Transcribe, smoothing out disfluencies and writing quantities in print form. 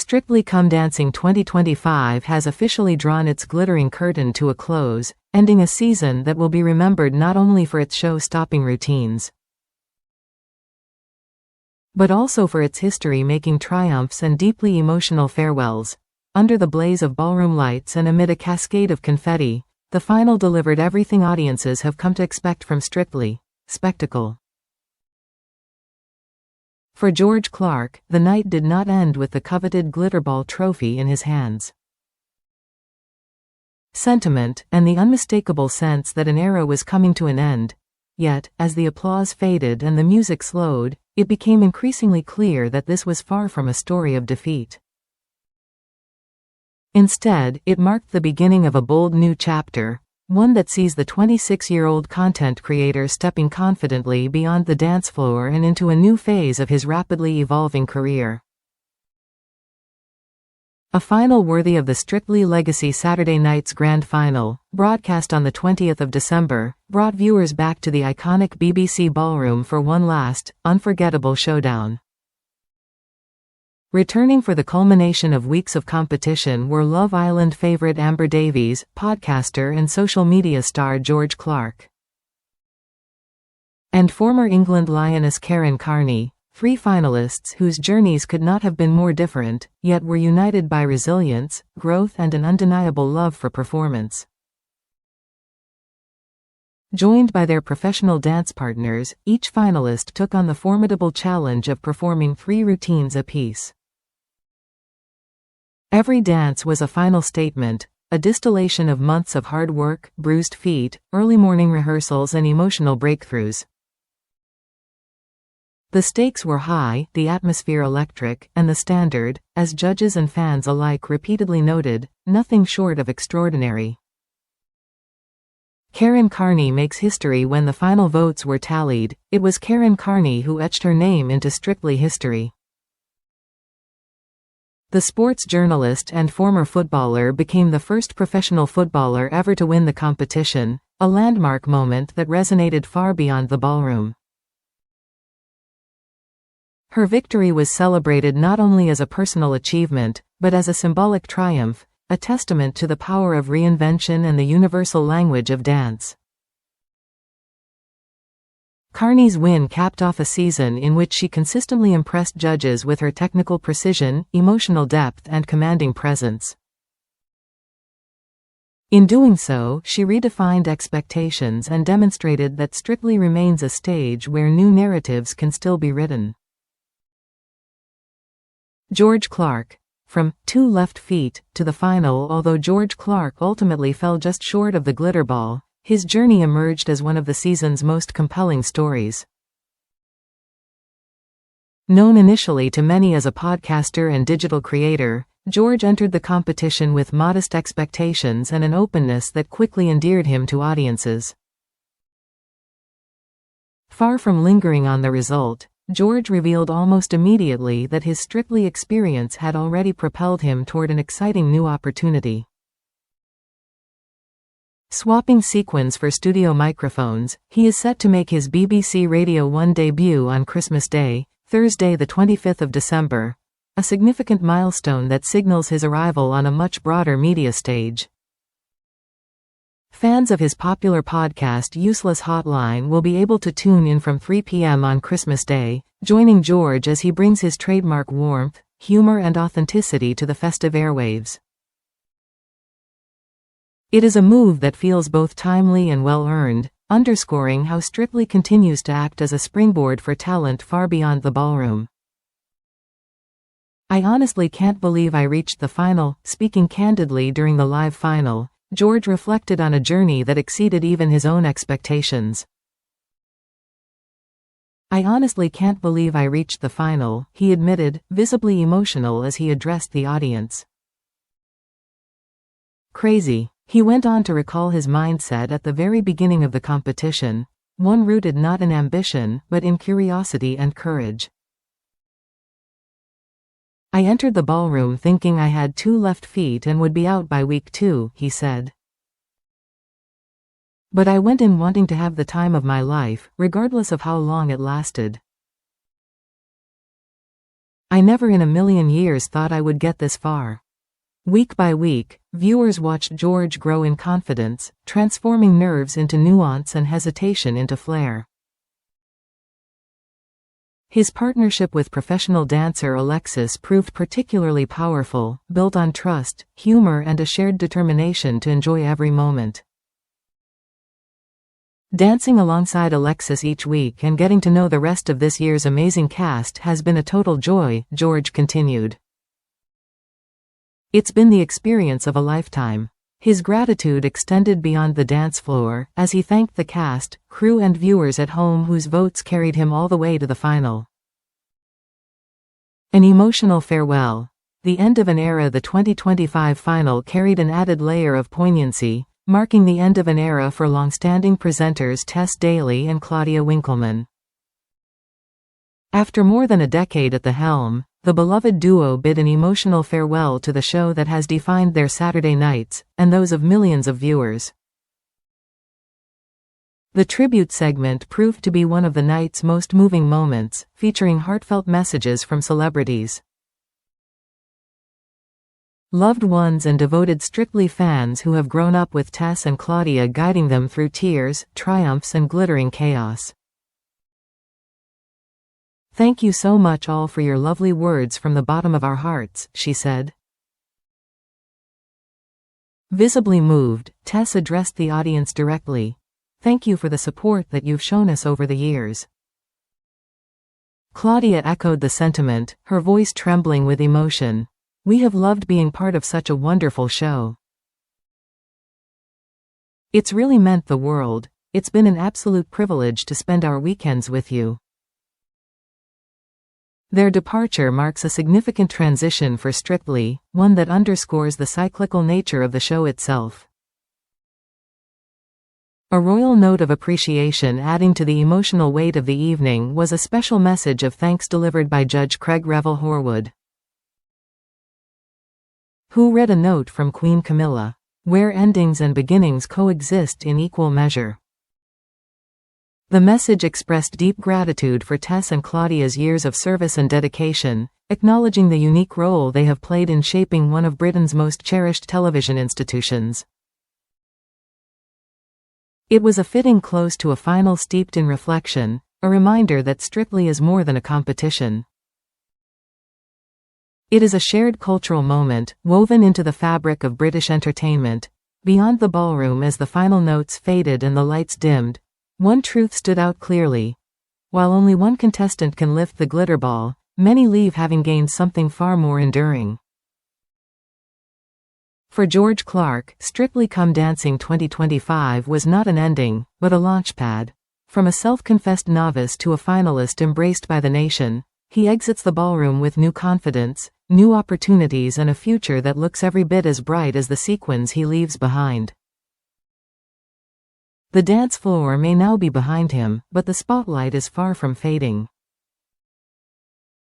Strictly Come Dancing 2025 has officially drawn its glittering curtain to a close, ending a season that will be remembered not only for its show-stopping routines, but also for its history-making triumphs and deeply emotional farewells. Under the blaze of ballroom lights and amid a cascade of confetti, the final delivered everything audiences have come to expect from Strictly: spectacle. For George Clarke, the night did not end with the coveted glitterball trophy in his hands. Sentiment, and the unmistakable sense that an era was coming to an end. Yet, as the applause faded and the music slowed, it became increasingly clear that this was far from a story of defeat. Instead, it marked the beginning of a bold new chapter, one that sees the 26-year-old content creator stepping confidently beyond the dance floor and into a new phase of his rapidly evolving career. A final worthy of the Strictly legacy. Saturday night's grand final, broadcast on the 20th of December, brought viewers back to the iconic BBC ballroom for one last, unforgettable showdown. Returning for the culmination of weeks of competition were Love Island favorite Amber Davies, podcaster and social media star George Clarke, and former England lioness Carney, three finalists whose journeys could not have been more different, yet were united by resilience, growth and an undeniable love for performance. Joined by their professional dance partners, each finalist took on the formidable challenge of performing 3 routines apiece. Every dance was a final statement, a distillation of months of hard work, bruised feet, early morning rehearsals and emotional breakthroughs. The stakes were high, the atmosphere electric, and the standard, as judges and fans alike repeatedly noted, nothing short of extraordinary. Carney makes history. When the final votes were tallied, it was Carney who etched her name into Strictly history. The sports journalist and former footballer became the first professional footballer ever to win the competition, a landmark moment that resonated far beyond the ballroom. Her victory was celebrated not only as a personal achievement, but as a symbolic triumph, a testament to the power of reinvention and the universal language of dance. Carney's win capped off a season in which she consistently impressed judges with her technical precision, emotional depth and commanding presence. In doing so, she redefined expectations and demonstrated that Strictly remains a stage where new narratives can still be written. George Clarke. From 2 left feet to the final. Although George Clarke ultimately fell just short of the glitterball, his journey emerged as one of the season's most compelling stories. Known initially to many as a podcaster and digital creator, George entered the competition with modest expectations and an openness that quickly endeared him to audiences. Far from lingering on the result, George revealed almost immediately that his Strictly experience had already propelled him toward an exciting new opportunity. Swapping sequins for studio microphones, he is set to make his BBC Radio 1 debut on Christmas Day, Thursday the 25th of December, a significant milestone that signals his arrival on a much broader media stage. Fans of his popular podcast Useless Hotline will be able to tune in from 3 p.m. on Christmas Day, joining George as he brings his trademark warmth, humor and authenticity to the festive airwaves. It is a move that feels both timely and well-earned, underscoring how Strictly continues to act as a springboard for talent far beyond the ballroom. "I honestly can't believe I reached the final." Speaking candidly during the live final, George reflected on a journey that exceeded even his own expectations. "I honestly can't believe I reached the final," he admitted, visibly emotional as he addressed the audience. "Crazy." He went on to recall his mindset at the very beginning of the competition, one rooted not in ambition, but in curiosity and courage. "I entered the ballroom thinking I had 2 left feet and would be out by week 2, he said. "But I went in wanting to have the time of my life, regardless of how long it lasted." I never in a million years thought I would get this far." Week by week, viewers watched George grow in confidence, transforming nerves into nuance and hesitation into flair. His partnership with professional dancer Alexis proved particularly powerful, built on trust, humor and a shared determination to enjoy every moment. Dancing alongside Alexis each week and getting to know the rest of this year's amazing cast has been a total joy, George continued. It's been the experience of a lifetime. His gratitude extended beyond the dance floor, as he thanked the cast, crew and viewers at home whose votes carried him all the way to the final. An emotional farewell. The end of an era. The 2025 final carried an added layer of poignancy, marking the end of an era for long-standing presenters Tess and Claudia Winkleman. After more than a decade at the helm, the beloved duo bid an emotional farewell to the show that has defined their Saturday nights, and those of millions of viewers. The tribute segment proved to be one of the night's most moving moments, featuring heartfelt messages from celebrities, loved ones and devoted Strictly fans who have grown up with Tess and Claudia guiding them through tears, triumphs and glittering chaos. "Thank you so much all for your lovely words from the bottom of our hearts," she said. Visibly moved, Tess addressed the audience directly. "Thank you for the support that you've shown us over the years." Claudia echoed the sentiment, her voice trembling with emotion. "We have loved being part of such a wonderful show. It's really meant the world. It's been an absolute privilege to spend our weekends with you." Their departure marks a significant transition for Strictly, one that underscores the cyclical nature of the show itself. A royal note of appreciation adding to the emotional weight of the evening was a special message of thanks delivered by Judge Craig Revel Horwood, who read a note from Queen Camilla, "where endings and beginnings coexist in equal measure." The message expressed deep gratitude for Tess and Claudia's years of service and dedication, acknowledging the unique role they have played in shaping one of Britain's most cherished television institutions. It was a fitting close to a final steeped in reflection, a reminder that Strictly is more than a competition. It is a shared cultural moment, woven into the fabric of British entertainment. Beyond the ballroom, as the final notes faded and the lights dimmed, one truth stood out clearly. While only one contestant can lift the glitter ball, many leave having gained something far more enduring. For George Clarke, Strictly Come Dancing 2025 was not an ending, but a launchpad. From a self-confessed novice to a finalist embraced by the nation, he exits the ballroom with new confidence, new opportunities and a future that looks every bit as bright as the sequins he leaves behind. The dance floor may now be behind him, but the spotlight is far from fading.